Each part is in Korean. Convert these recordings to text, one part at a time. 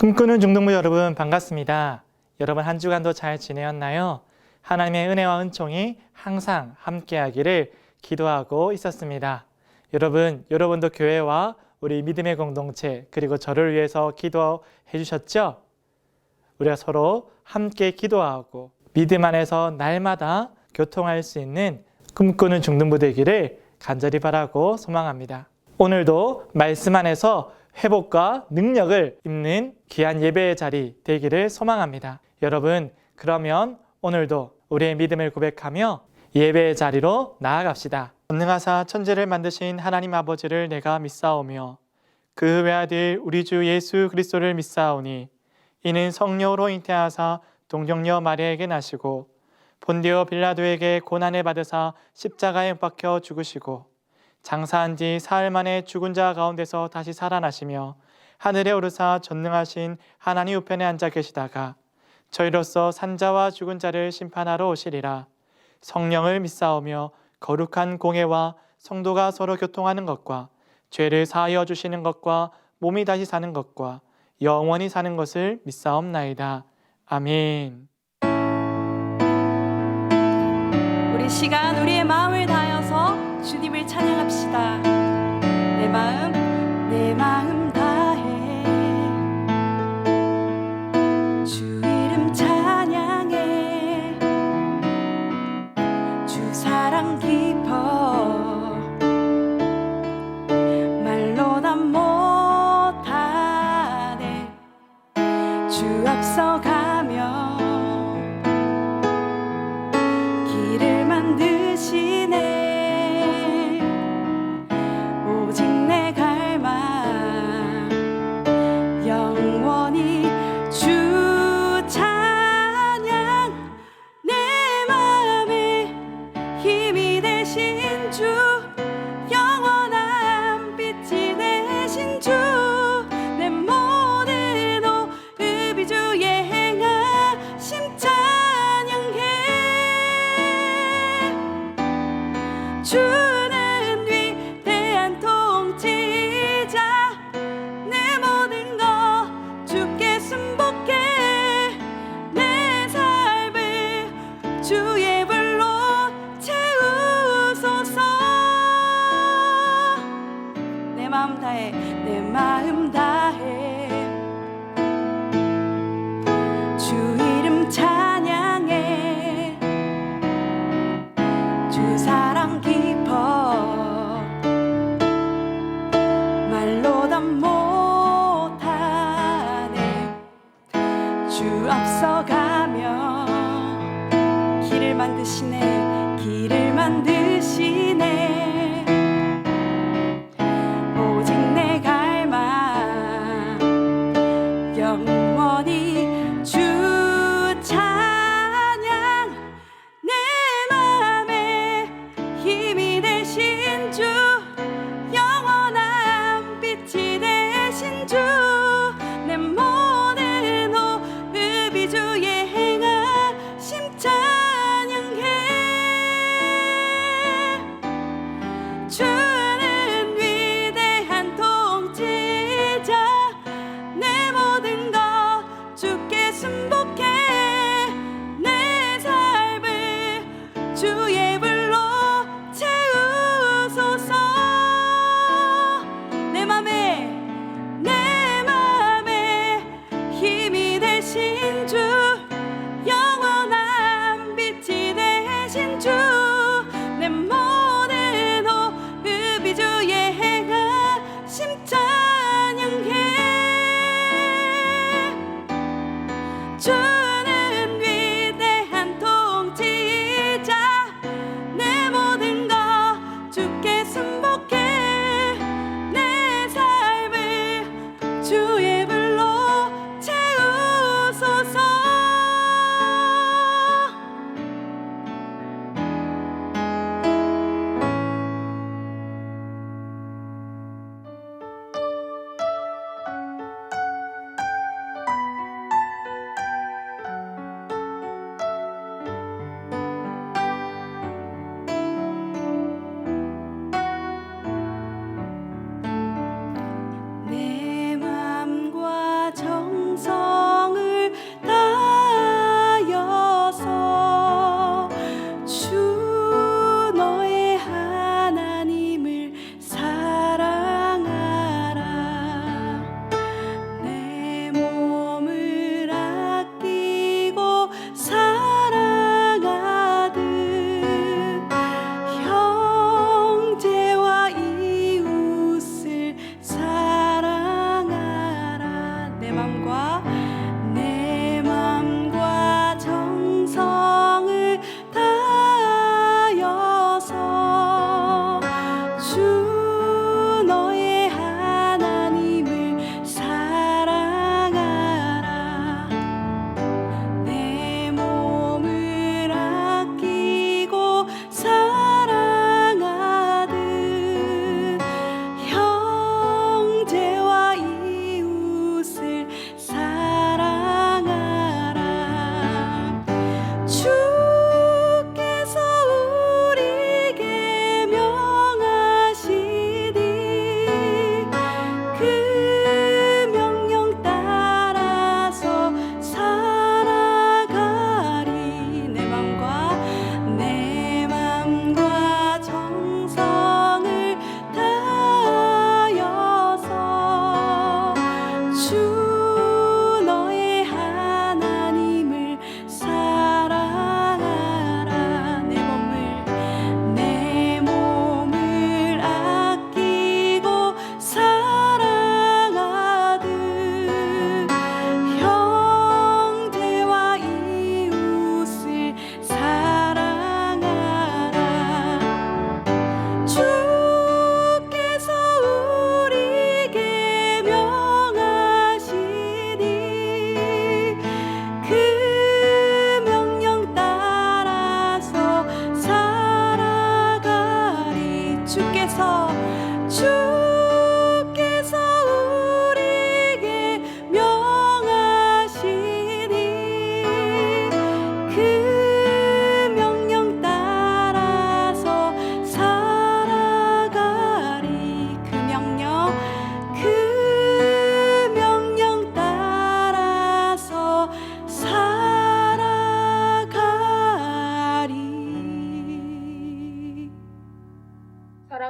꿈꾸는 중등부 여러분 반갑습니다. 여러분 한 주간도 잘 지내었나요? 하나님의 은혜와 은총이 항상 함께하기를 기도하고 있었습니다. 여러분도 교회와 우리 믿음의 공동체 그리고 저를 위해서 기도해 주셨죠? 우리가 서로 함께 기도하고 믿음 안에서 날마다 교통할 수 있는 꿈꾸는 중등부 되기를 간절히 바라고 소망합니다. 오늘도 말씀 안에서 회복과 능력을 입는 귀한 예배의 자리 되기를 소망합니다. 여러분, 그러면 오늘도 우리의 믿음을 고백하며 예배의 자리로 나아갑시다. 전능하사 천지를 만드신 하나님 아버지를 내가 믿사오며 그 외아들 우리 주 예수 그리스도를 믿사오니 이는 성령으로 잉태하사 동정녀 마리아에게 나시고 본디오 빌라도에게 고난을 받으사 십자가에 못 박혀 죽으시고 장사한 지 사흘 만에 죽은 자 가운데서 다시 살아나시며 하늘에 오르사 전능하신 하나님 우편에 앉아 계시다가 저희로서 산자와 죽은 자를 심판하러 오시리라. 성령을 믿사오며 거룩한 공회와 성도가 서로 교통하는 것과 죄를 사하여 주시는 것과 몸이 다시 사는 것과 영원히 사는 것을 믿사옵나이다. 아멘. 우리 시간 우리의 마음을 다하여서 주님을 찬양합시다. 내 마음 다해 주 이름 찬양해 주 사랑 깊어 말로 다 못하네 주 앞서가며 길을 만드시네 오직 내 갈망 영원히 주 찬양 내 마음에 힘이 되신 주 영원한 빛이 되신 주 내 모든 호흡이 주의 행하심 찬양해 주는 위대한 통치자 내 모든 것 주께 순복해 내 삶을 주의 불로 채우소서 내 마음 다해 주 이름 찬양해 주 사랑 깊어 말로 다 못하네 주 앞서가며 길을 만드시네 오직 내 갈망 영원히 주 찬양 내 맘에 힘이 되신 주 영원한 빛이 되신 주 내 모든 호흡이 주의 행하심 찬양해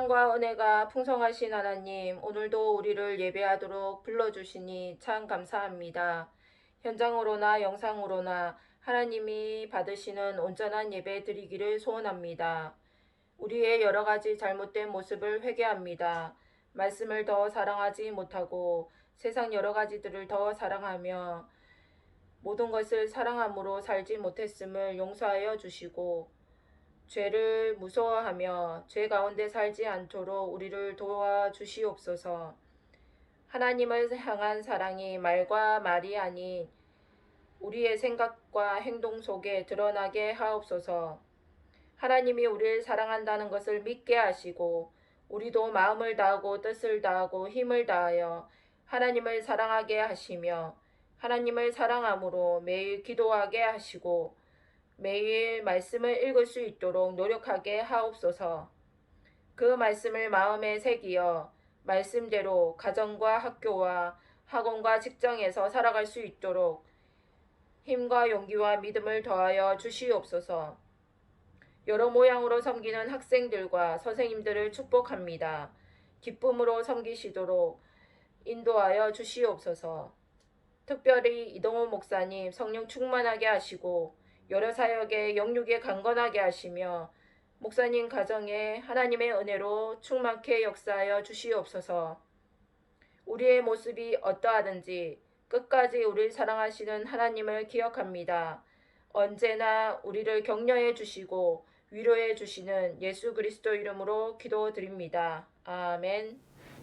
사랑과 은혜가 풍성하신 하나님, 오늘도 우리를 예배하도록 불러주시니 참 감사합니다. 현장으로나 영상으로나 하나님이 받으시는 온전한 예배 드리기를 소원합니다. 우리의 여러 가지 잘못된 모습을 회개합니다. 말씀을 더 사랑하지 못하고 세상 여러 가지들을 더 사랑하며 모든 것을 사랑함으로 살지 못했음을 용서하여 주시고 죄를 무서워하며 죄 가운데 살지 않도록 우리를 도와주시옵소서. 하나님을 향한 사랑이 말과 말이 아닌 우리의 생각과 행동 속에 드러나게 하옵소서. 하나님이 우리를 사랑한다는 것을 믿게 하시고 우리도 마음을 다하고 뜻을 다하고 힘을 다하여 하나님을 사랑하게 하시며 하나님을 사랑함으로 매일 기도하게 하시고 매일 말씀을 읽을 수 있도록 노력하게 하옵소서. 그 말씀을 마음에 새기어 말씀대로 가정과 학교와 학원과 직장에서 살아갈 수 있도록 힘과 용기와 믿음을 더하여 주시옵소서. 여러 모양으로 섬기는 학생들과 선생님들을 축복합니다. 기쁨으로 섬기시도록 인도하여 주시옵소서. 특별히 이동호 목사님 성령 충만하게 하시고 여러 사역에 영육에 강건하게 하시며 목사님 가정에 하나님의 은혜로 충만케 역사하여 주시옵소서. 우리의 모습이 어떠하든지 끝까지 우리를 사랑하시는 하나님을 기억합니다. 언제나 우리를 격려해 주시고 위로해 주시는 예수 그리스도 이름으로 기도드립니다. 아멘.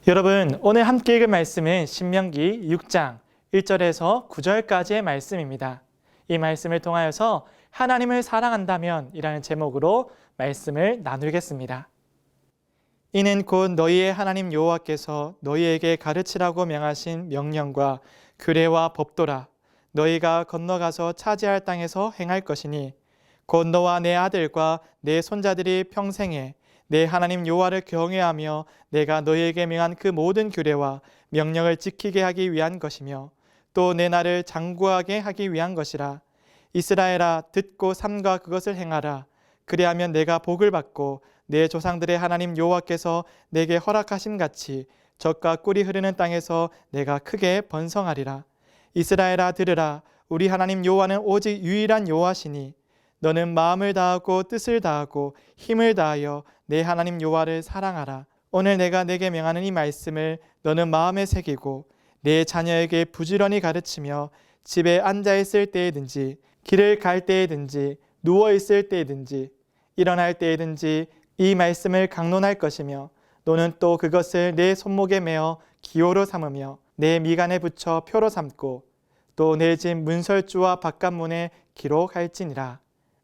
여러분, 오늘 함께 읽을 말씀은 신명기 6장 1절에서 9절까지의 말씀입니다. 이 말씀을 통하여서 하나님을 사랑한다면 이라는 제목으로 말씀을 나누겠습니다. 이는 곧 너희의 하나님 여호와께서 너희에게 가르치라고 명하신 명령과 규례와 법도라. 너희가 건너가서 차지할 땅에서 행할 것이니 곧 너와 내 아들과 내 손자들이 평생에 내 하나님 여호와를 경외하며 내가 너희에게 명한 그 모든 규례와 명령을 지키게 하기 위한 것이며 또 내 날을 장구하게 하기 위한 것이라. 이스라엘아, 듣고 삼가 그것을 행하라. 그리하면 내가 복을 받고 내 조상들의 하나님 여호와께서 내게 허락하신 같이 젖과 꿀이 흐르는 땅에서 내가 크게 번성하리라. 이스라엘아, 들으라. 우리 하나님 여호와는 오직 유일한 여호와시니 너는 마음을 다하고 뜻을 다하고 힘을 다하여 내 하나님 여호와를 사랑하라. 오늘 내가 내게 명하는 이 말씀을 너는 마음에 새기고 내 자녀에게 부지런히 가르치며 집에 앉아 있을 때에든지 길을 갈 때에든지 누워 있을 때에든지 일어날 때에든지 이 말씀을 강론할 것이며 너는 또 그것을 내 손목에 메어 기호로 삼으며 내 미간에 붙여 표로 삼고 또 내 집 문설주와 바깥문에 기록할지니라.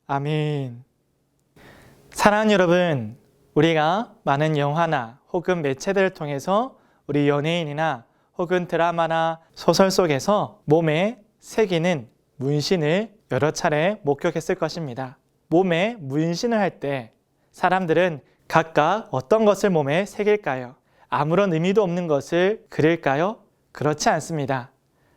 아멘. 사랑하는 여러분, 우리가 많은 영화나 혹은 매체들을 통해서 우리 연예인이나 혹은 드라마나 소설 속에서 몸에 새기는 문신을 여러 차례 목격했을 것입니다. 몸에 문신을 할 때 사람들은 각각 어떤 것을 몸에 새길까요? 아무런 의미도 없는 것을 그릴까요? 그렇지 않습니다.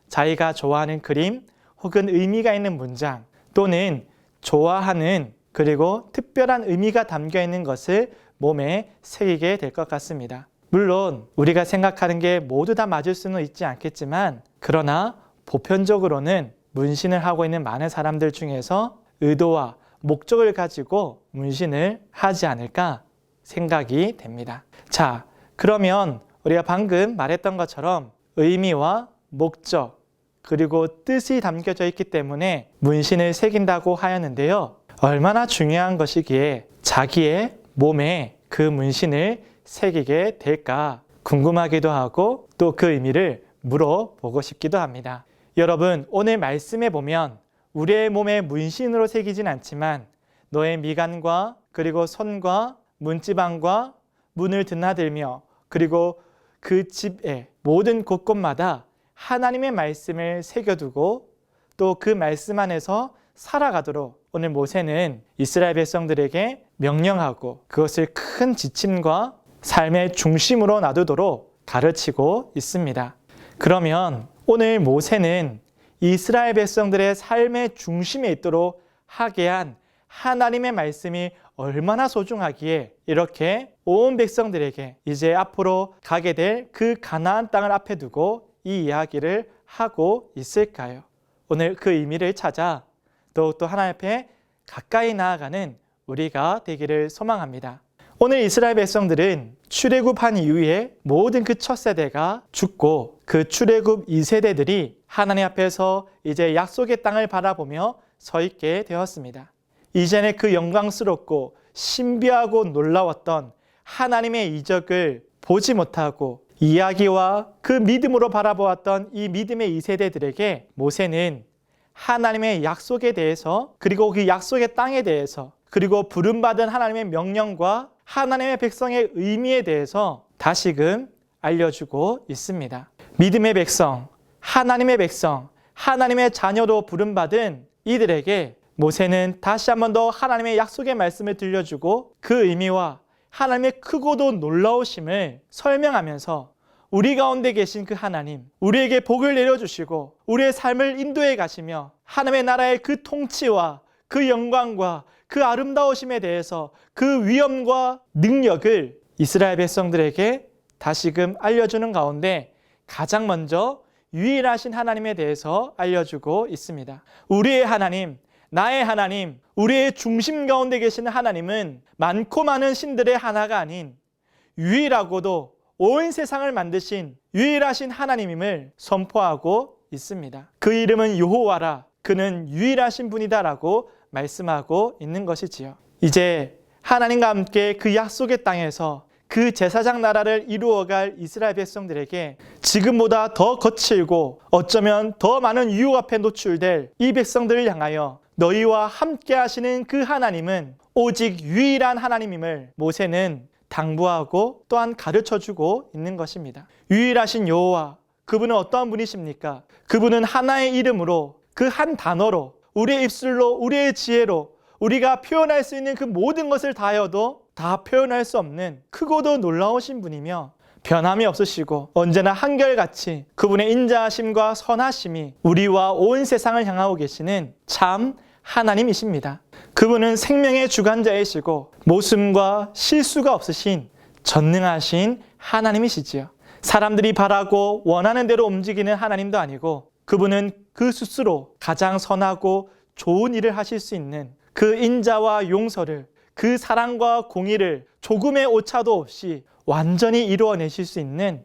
자기가 좋아하는 그림 혹은 의미가 있는 문장 또는 좋아하는 그리고 특별한 의미가 담겨 있는 것을 몸에 새기게 될 것 같습니다. 물론 우리가 생각하는 게 모두 다 맞을 수는 있지 않겠지만 그러나 보편적으로는 문신을 하고 있는 많은 사람들 중에서 의도와 목적을 가지고 문신을 하지 않을까 생각이 됩니다. 자, 그러면 우리가 방금 말했던 것처럼 의미와 목적 그리고 뜻이 담겨져 있기 때문에 문신을 새긴다고 하였는데요. 얼마나 중요한 것이기에 자기의 몸에 그 문신을 새기게 될까 궁금하기도 하고 또 그 의미를 물어보고 싶기도 합니다. 여러분, 오늘 말씀에 보면 우리의 몸에 문신으로 새기진 않지만 너의 미간과 그리고 손과 문지방과 문을 드나들며 그리고 그 집의 모든 곳곳마다 하나님의 말씀을 새겨두고 또 그 말씀 안에서 살아가도록 오늘 모세는 이스라엘 백성들에게 명령하고 그것을 큰 지침과 삶의 중심으로 놔두도록 가르치고 있습니다. 그러면 오늘 모세는 이스라엘 백성들의 삶의 중심에 있도록 하게 한 하나님의 말씀이 얼마나 소중하기에 이렇게 온 백성들에게 이제 앞으로 가게 될 그 가나안 땅을 앞에 두고 이 이야기를 하고 있을까요? 오늘 그 의미를 찾아 더욱더 하나님 앞에 가까이 나아가는 우리가 되기를 소망합니다. 오늘 이스라엘 백성들은 출애굽한 이후에 모든 그 첫 세대가 죽고 그 출애굽 2세대들이 하나님 앞에서 이제 약속의 땅을 바라보며 서 있게 되었습니다. 이전에 그 영광스럽고 신비하고 놀라웠던 하나님의 이적을 보지 못하고 이야기와 그 믿음으로 바라보았던 이 믿음의 2세대들에게 모세는 하나님의 약속에 대해서, 그리고 그 약속의 땅에 대해서, 그리고 부름받은 하나님의 명령과 하나님의 백성의 의미에 대해서 다시금 알려주고 있습니다. 믿음의 백성, 하나님의 백성, 하나님의 자녀로 부름받은 이들에게 모세는 다시 한 번 더 하나님의 약속의 말씀을 들려주고 그 의미와 하나님의 크고도 놀라우심을 설명하면서 우리 가운데 계신 그 하나님, 우리에게 복을 내려주시고 우리의 삶을 인도해 가시며 하나님의 나라의 그 통치와 그 영광과 그 아름다우심에 대해서 그 위엄과 능력을 이스라엘 백성들에게 다시금 알려주는 가운데 가장 먼저 유일하신 하나님에 대해서 알려주고 있습니다. 우리의 하나님, 나의 하나님, 우리의 중심 가운데 계시는 하나님은 많고 많은 신들의 하나가 아닌 유일하고도 온 세상을 만드신 유일하신 하나님임을 선포하고 있습니다. 그 이름은 여호와라, 그는 유일하신 분이다라고 말씀하고 있는 것이지요. 이제 하나님과 함께 그 약속의 땅에서 그 제사장 나라를 이루어갈 이스라엘 백성들에게 지금보다 더 거칠고 어쩌면 더 많은 유혹 앞에 노출될 이 백성들을 향하여 너희와 함께 하시는 그 하나님은 오직 유일한 하나님임을 모세는 당부하고 또한 가르쳐주고 있는 것입니다. 유일하신 여호와, 그분은 어떠한 분이십니까? 그분은 하나의 이름으로, 그 한 단어로, 우리의 입술로, 우리의 지혜로 우리가 표현할 수 있는 그 모든 것을 다하여도 다 표현할 수 없는 크고도 놀라우신 분이며 변함이 없으시고 언제나 한결같이 그분의 인자하심과 선하심이 우리와 온 세상을 향하고 계시는 참 하나님이십니다. 그분은 생명의 주관자이시고 모순과 실수가 없으신 전능하신 하나님이시지요. 사람들이 바라고 원하는 대로 움직이는 하나님도 아니고 그분은 그 스스로 가장 선하고 좋은 일을 하실 수 있는 그 인자와 용서를, 그 사랑과 공의를 조금의 오차도 없이 완전히 이루어내실 수 있는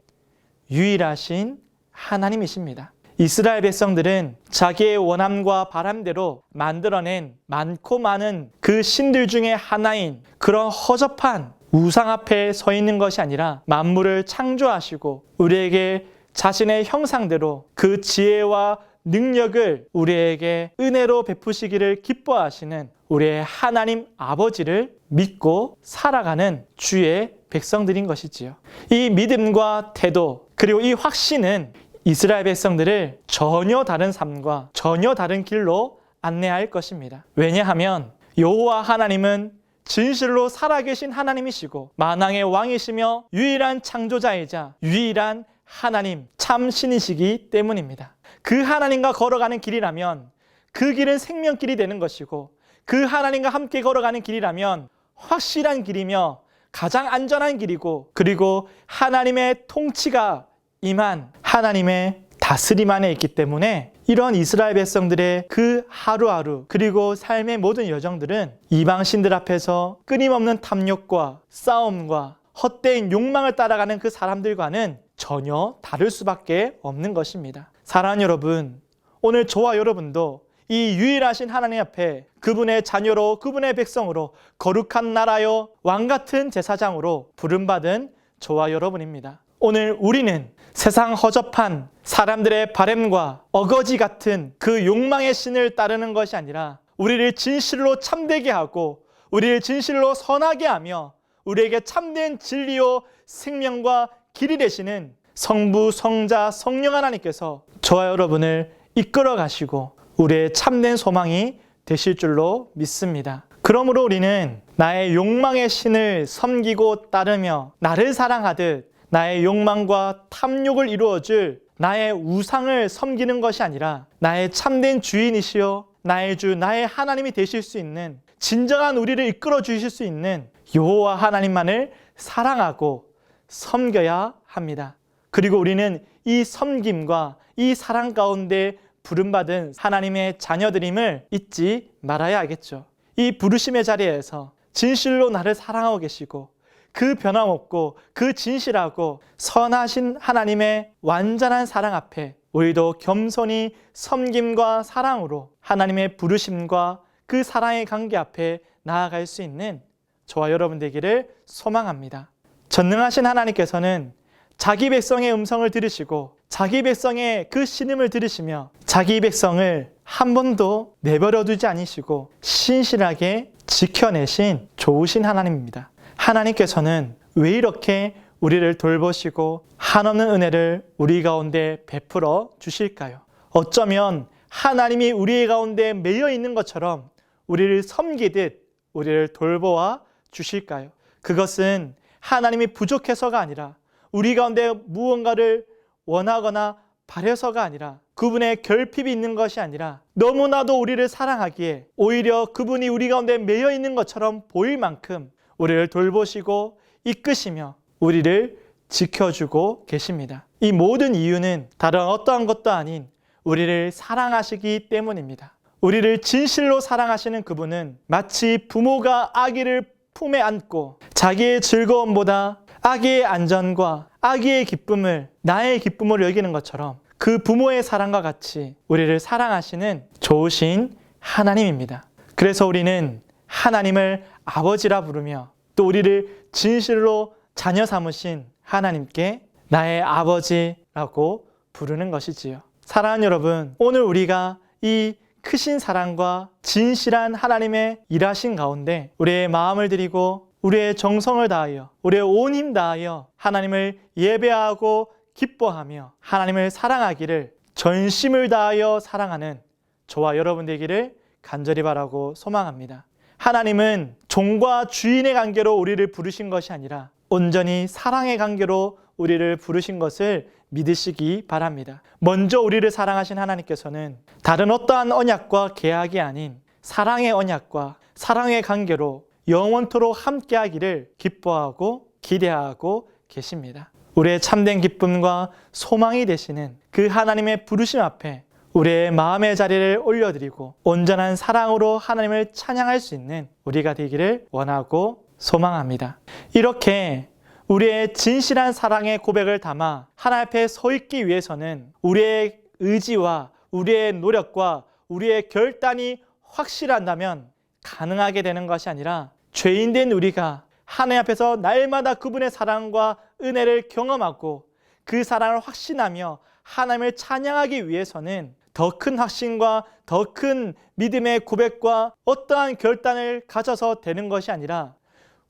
유일하신 하나님이십니다. 이스라엘 백성들은 자기의 원함과 바람대로 만들어낸 많고 많은 그 신들 중에 하나인 그런 허접한 우상 앞에 서 있는 것이 아니라 만물을 창조하시고 우리에게 자신의 형상대로 그 지혜와 능력을 우리에게 은혜로 베푸시기를 기뻐하시는 우리의 하나님 아버지를 믿고 살아가는 주의 백성들인 것이지요. 이 믿음과 태도 그리고 이 확신은 이스라엘 백성들을 전혀 다른 삶과 전혀 다른 길로 안내할 것입니다. 왜냐하면 여호와 하나님은 진실로 살아계신 하나님이시고 만왕의 왕이시며 유일한 창조자이자 유일한 하나님 참 신이시기 때문입니다. 그 하나님과 걸어가는 길이라면 그 길은 생명길이 되는 것이고 그 하나님과 함께 걸어가는 길이라면 확실한 길이며 가장 안전한 길이고 그리고 하나님의 통치가 임한 하나님의 다스림 안에 있기 때문에 이런 이스라엘 백성들의 그 하루하루 그리고 삶의 모든 여정들은 이방신들 앞에서 끊임없는 탐욕과 싸움과 헛된 욕망을 따라가는 그 사람들과는 전혀 다를 수밖에 없는 것입니다. 사랑하는 여러분, 오늘 저와 여러분도 이 유일하신 하나님 앞에 그분의 자녀로 그분의 백성으로 거룩한 나라요 왕같은 제사장으로 부름받은 저와 여러분입니다. 오늘 우리는 세상 허접한 사람들의 바램과 어거지 같은 그 욕망의 신을 따르는 것이 아니라 우리를 진실로 참되게 하고 우리를 진실로 선하게 하며 우리에게 참된 진리요 생명과 길이 되시는 성부, 성자, 성령 하나님께서 저와 여러분을 이끌어 가시고 우리의 참된 소망이 되실 줄로 믿습니다. 그러므로 우리는 나의 욕망의 신을 섬기고 따르며 나를 사랑하듯 나의 욕망과 탐욕을 이루어줄 나의 우상을 섬기는 것이 아니라 나의 참된 주인이시여 나의 주, 나의 하나님이 되실 수 있는 진정한 우리를 이끌어 주실 수 있는 여호와 하나님만을 사랑하고 섬겨야 합니다. 그리고 우리는 이 섬김과 이 사랑 가운데 부름받은 하나님의 자녀들임을 잊지 말아야 하겠죠. 이 부르심의 자리에서 진실로 나를 사랑하고 계시고 그 변함없고 그 진실하고 선하신 하나님의 완전한 사랑 앞에 우리도 겸손히 섬김과 사랑으로 하나님의 부르심과 그 사랑의 관계 앞에 나아갈 수 있는 저와 여러분 되기를 소망합니다. 전능하신 하나님께서는 자기 백성의 음성을 들으시고 자기 백성의 그 신음을 들으시며 자기 백성을 한 번도 내버려 두지 않으시고 신실하게 지켜내신 좋으신 하나님입니다. 하나님께서는 왜 이렇게 우리를 돌보시고 한없는 은혜를 우리 가운데 베풀어 주실까요? 어쩌면 하나님이 우리 가운데 매여 있는 것처럼 우리를 섬기듯 우리를 돌보아 주실까요? 그것은 하나님이 부족해서가 아니라 우리 가운데 무언가를 원하거나 바래서가 아니라 그분의 결핍이 있는 것이 아니라 너무나도 우리를 사랑하기에 오히려 그분이 우리 가운데 매여 있는 것처럼 보일 만큼 우리를 돌보시고 이끄시며 우리를 지켜주고 계십니다. 이 모든 이유는 다른 어떠한 것도 아닌 우리를 사랑하시기 때문입니다. 우리를 진실로 사랑하시는 그분은 마치 부모가 아기를 품에 안고 자기의 즐거움보다 아기의 안전과 아기의 기쁨을 나의 기쁨으로 여기는 것처럼 그 부모의 사랑과 같이 우리를 사랑하시는 좋으신 하나님입니다. 그래서 우리는 하나님을 아버지라 부르며 또 우리를 진실로 자녀 삼으신 하나님께 나의 아버지라고 부르는 것이지요. 사랑하는 여러분, 오늘 우리가 이 크신 사랑과 진실한 하나님의 일하신 가운데 우리의 마음을 드리고 우리의 정성을 다하여 우리의 온 힘 다하여 하나님을 예배하고 기뻐하며 하나님을 사랑하기를 전심을 다하여 사랑하는 저와 여러분 되기를 간절히 바라고 소망합니다. 하나님은 종과 주인의 관계로 우리를 부르신 것이 아니라 온전히 사랑의 관계로 우리를 부르신 것을 믿으시기 바랍니다. 먼저 우리를 사랑하신 하나님께서는 다른 어떠한 언약과 계약이 아닌 사랑의 언약과 사랑의 관계로 영원토록 함께하기를 기뻐하고 기대하고 계십니다. 우리의 참된 기쁨과 소망이 되시는 그 하나님의 부르심 앞에 우리의 마음의 자리를 올려드리고 온전한 사랑으로 하나님을 찬양할 수 있는 우리가 되기를 원하고 소망합니다. 이렇게 우리의 진실한 사랑의 고백을 담아 하나님 앞에 서 있기 위해서는 우리의 의지와 우리의 노력과 우리의 결단이 확실한다면 가능하게 되는 것이 아니라 죄인된 우리가 하나님 앞에서 날마다 그분의 사랑과 은혜를 경험하고 그 사랑을 확신하며 하나님을 찬양하기 위해서는 더 큰 확신과 더 큰 믿음의 고백과 어떠한 결단을 가져서 되는 것이 아니라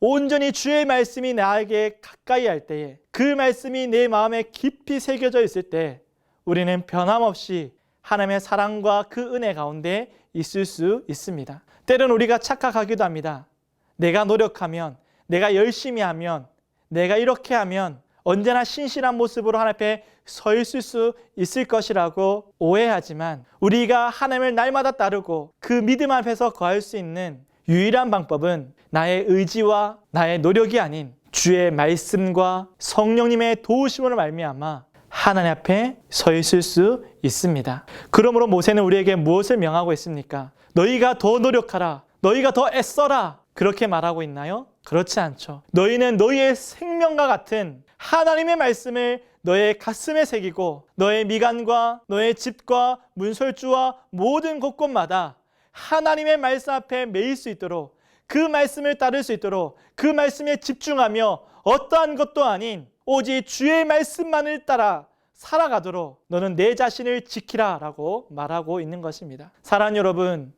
온전히 주의 말씀이 나에게 가까이 할 때에 그 말씀이 내 마음에 깊이 새겨져 있을 때 우리는 변함없이 하나님의 사랑과 그 은혜 가운데 있을 수 있습니다. 때론 우리가 착각하기도 합니다. 내가 노력하면, 내가 열심히 하면, 내가 이렇게 하면 언제나 신실한 모습으로 하나님 앞에 서 있을 수 있을 것이라고 오해하지만 우리가 하나님을 날마다 따르고 그 믿음 앞에서 거할 수 있는 유일한 방법은 나의 의지와 나의 노력이 아닌 주의 말씀과 성령님의 도우심으로 말미암아 하나님 앞에 서 있을 수 있습니다. 그러므로 모세는 우리에게 무엇을 명하고 있습니까? 너희가 더 노력하라, 너희가 더 애써라, 그렇게 말하고 있나요? 그렇지 않죠. 너희는 너희의 생명과 같은 하나님의 말씀을 너의 가슴에 새기고 너의 미간과 너의 집과 문설주와 모든 곳곳마다 하나님의 말씀 앞에 매일 수 있도록 그 말씀을 따를 수 있도록 그 말씀에 집중하며 어떠한 것도 아닌 오직 주의 말씀만을 따라 살아가도록 너는 내 자신을 지키라 라고 말하고 있는 것입니다. 사랑하는 여러분,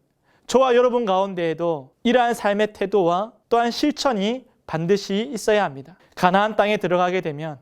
저와 여러분 가운데에도 이러한 삶의 태도와 또한 실천이 반드시 있어야 합니다. 가나안 땅에 들어가게 되면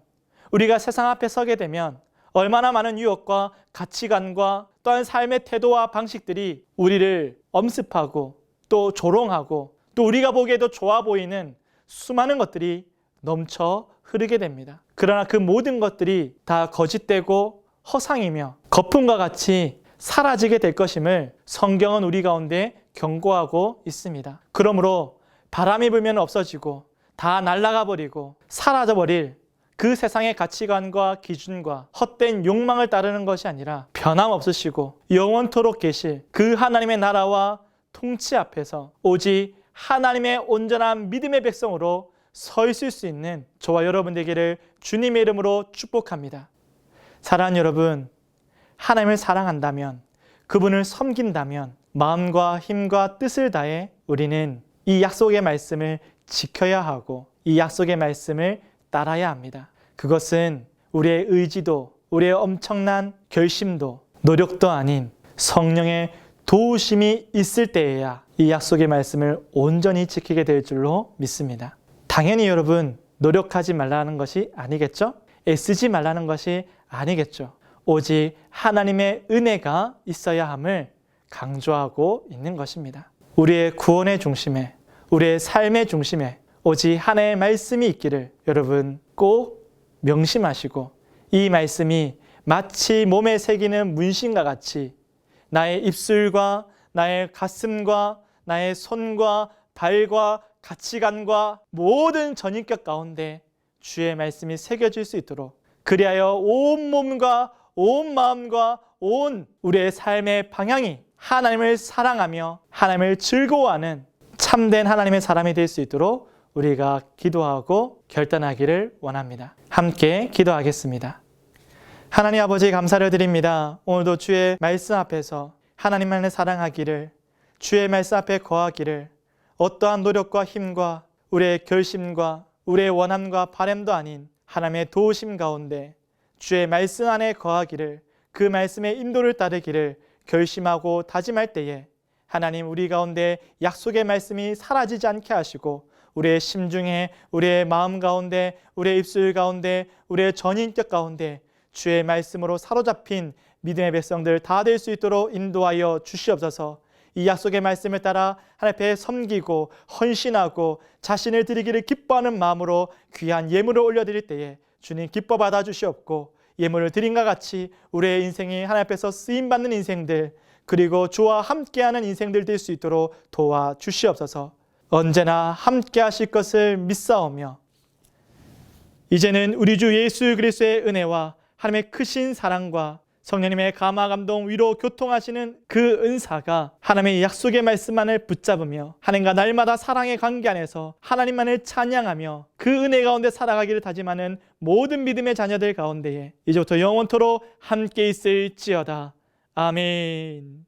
우리가 세상 앞에 서게 되면 얼마나 많은 유혹과 가치관과 또한 삶의 태도와 방식들이 우리를 엄습하고 또 조롱하고 또 우리가 보기에도 좋아 보이는 수많은 것들이 넘쳐 흐르게 됩니다. 그러나 그 모든 것들이 다 거짓되고 허상이며 거품과 같이 사라지게 될 것임을 성경은 우리 가운데 경고하고 있습니다. 그러므로 바람이 불면 없어지고 다 날아가 버리고 사라져 버릴 그 세상의 가치관과 기준과 헛된 욕망을 따르는 것이 아니라 변함없으시고 영원토록 계실 그 하나님의 나라와 통치 앞에서 오직 하나님의 온전한 믿음의 백성으로 서 있을 수 있는 저와 여러분 되기를 주님의 이름으로 축복합니다. 사랑하는 여러분, 하나님을 사랑한다면, 그분을 섬긴다면 마음과 힘과 뜻을 다해 우리는 이 약속의 말씀을 지켜야 하고 이 약속의 말씀을 따라야 합니다. 그것은 우리의 의지도, 우리의 엄청난 결심도, 노력도 아닌 성령의 도우심이 있을 때에야 이 약속의 말씀을 온전히 지키게 될 줄로 믿습니다. 당연히 여러분, 노력하지 말라는 것이 아니겠죠? 애쓰지 말라는 것이 아니겠죠? 오직 하나님의 은혜가 있어야 함을 강조하고 있는 것입니다. 우리의 구원의 중심에, 우리의 삶의 중심에 오직 하나님의 말씀이 있기를 여러분 꼭 명심하시고, 이 말씀이 마치 몸에 새기는 문신과 같이 나의 입술과 나의 가슴과 나의 손과 발과 가치관과 모든 전인격 가운데 주의 말씀이 새겨질 수 있도록, 그리하여 온 몸과 온 마음과 온 우리의 삶의 방향이 하나님을 사랑하며 하나님을 즐거워하는 참된 하나님의 사람이 될 수 있도록 우리가 기도하고 결단하기를 원합니다. 함께 기도하겠습니다. 하나님 아버지, 감사를 드립니다. 오늘도 주의 말씀 앞에서 하나님만을 사랑하기를, 주의 말씀 앞에 거하기를, 어떠한 노력과 힘과 우리의 결심과 우리의 원함과 바람도 아닌 하나님의 도우심 가운데 주의 말씀 안에 거하기를, 그 말씀의 인도를 따르기를 결심하고 다짐할 때에 하나님, 우리 가운데 약속의 말씀이 사라지지 않게 하시고 우리의 심중에, 우리의 마음 가운데, 우리의 입술 가운데, 우리의 전인격 가운데 주의 말씀으로 사로잡힌 믿음의 백성들 다 될 수 있도록 인도하여 주시옵소서. 이 약속의 말씀을 따라 하나님 앞에 섬기고 헌신하고 자신을 드리기를 기뻐하는 마음으로 귀한 예물을 올려드릴 때에 주님 기뻐 받아 주시옵고, 예물을 드린과 같이 우리의 인생이 하나님 앞에서 쓰임받는 인생들, 그리고 주와 함께하는 인생들 될 수 있도록 도와주시옵소서. 언제나 함께 하실 것을 믿사오며, 이제는 우리 주 예수 그리스도의 은혜와 하나님의 크신 사랑과 성령님의 감화, 감동, 위로, 교통하시는 그 은사가 하나님의 약속의 말씀만을 붙잡으며 하나님과 날마다 사랑의 관계 안에서 하나님만을 찬양하며 그 은혜 가운데 살아가기를 다짐하는 모든 믿음의 자녀들 가운데에 이제부터 영원토록 함께 있을지어다. 아멘.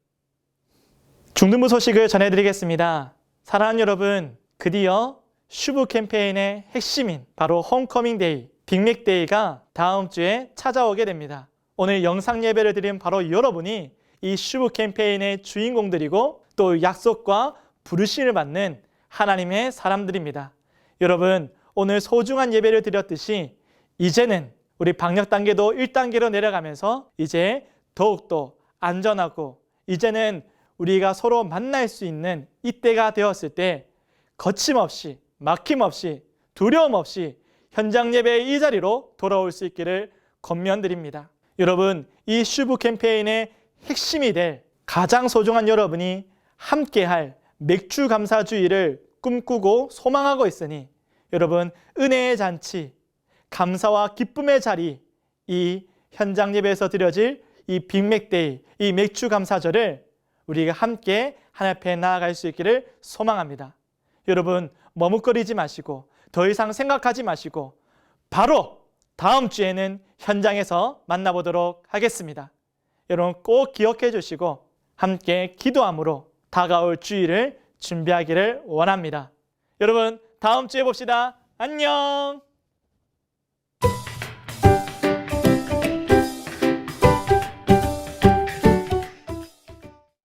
중등부 소식을 전해드리겠습니다. 사랑하는 여러분, 드디어 슈브 캠페인의 핵심인 바로 홈커밍 데이, 빅맥데이가 다음 주에 찾아오게 됩니다. 오늘 영상 예배를 드린 바로 여러분이 이 슈브 캠페인의 주인공들이고 또 약속과 부르심을 받는 하나님의 사람들입니다. 여러분, 오늘 소중한 예배를 드렸듯이 이제는 우리 방역 단계도 1단계로 내려가면서 이제 더욱더 안전하고 이제는 우리가 서로 만날 수 있는 이때가 되었을 때 거침없이, 막힘없이, 두려움 없이 현장 예배의 이 자리로 돌아올 수 있기를 권면드립니다. 여러분, 이 슈브 캠페인의 핵심이 될 가장 소중한 여러분이 함께할 맥주 감사주의를 꿈꾸고 소망하고 있으니 여러분, 은혜의 잔치, 감사와 기쁨의 자리, 이 현장 예배에서 드려질 이 빅맥데이, 이 맥주 감사절을 우리가 함께 하나님 앞에 나아갈 수 있기를 소망합니다. 여러분, 머뭇거리지 마시고 더 이상 생각하지 마시고 바로 다음 주에는 현장에서 만나보도록 하겠습니다. 여러분 꼭 기억해 주시고 함께 기도함으로 다가올 주일을 준비하기를 원합니다. 여러분, 다음 주에 봅시다. 안녕.